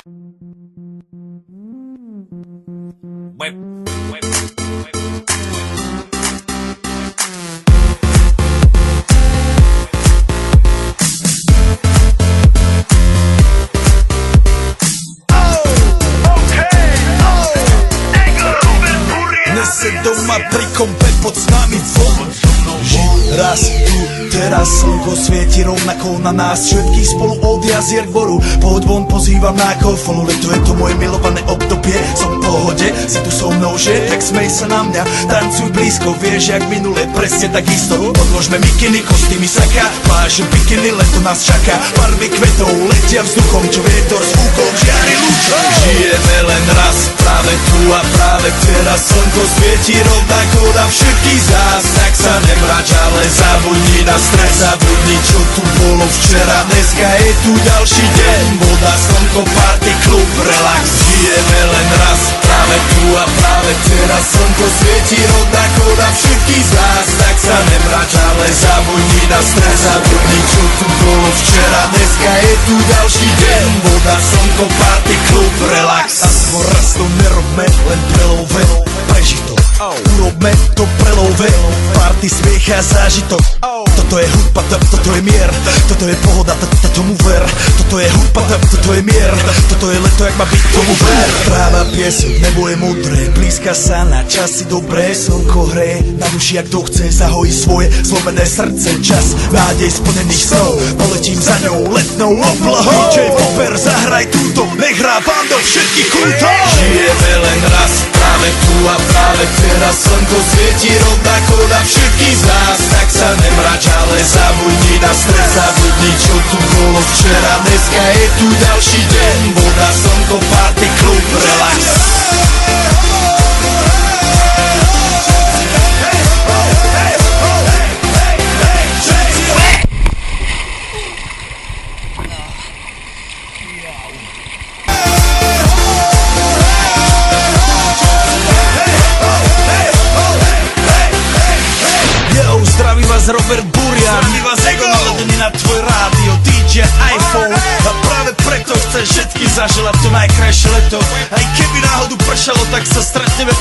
Nese doma pri kompe pod s nami von. Raz tu, teraz slnko svieti rovnako na nás. Všetky spolu od jazier k boru. Pohoď von, pozývam na kofolu. Leto je to moje milované obdobie. Som v pohode, si tu so mnou, že? Tak smej sa na mňa, tancuj blízko. Vieš, jak minule, presne tak isto. Odložme mikiny, kostýmy saka. Pláže, bikiny, leto nás čaká. Barvy kvetov letia vzduchom, čo vietor s fúkom žiari lúčom. Žijeme len raz, práve tu a práve teraz. Slnko svieti rovnako na všetkých z nás. Tak sa nemrač, ale zabudni na stres. Zabudni, čo tu bolo včera. Dneska je tu ďalší deň. Voda, slnko, party, klub, relax. Žijeme len raz, práve tu a práve teraz. Slnko svieti rovnako na všetkých z nás. Tak sa nemrač, ale zabudni na stres. Zabudni, čo tu bolo včera. Dneska je tu ďalší deň. Voda, slnko, party, klub, relax. Aspoň raz to nerobme, len prelove. Preži to, urobme to prelove. Party, smiech a zážitok. Toto je hudba, toto je mier. Toto je pohoda, tomu ver. Toto je hudba, toto je mier. Toto je leto, jak má byť, tomu ver. Tráva, piesok, nebo je modré. Blízka sa na časy dobré. Slnko hreje na duši, jak to chce. Zahojí svoje zlomené srdce. Čas nádej splnených snov. Poletím za ňou letnou oblohou. DJ Popper, zahraj túto. Nech hrá vám do všetkých kútov. Žijeme len raz, práve tu a práve teraz. Slnko svieti rovnako na všetkých z nás. Tak sa nemrač, ale zabudni na stres. Zabudni, čo tu bolo včera. Dneska je tu ďalší deň. Voda, slnko, party, klub, relax. Zdraví vás Robert Burian. Zdraví vás Ego naladený na tvoj rádio DJ iPhone. A práve preto chcem všetky zaželať to najkrajšie leto. Aj keby náhodu pršalo, tak sa stretneme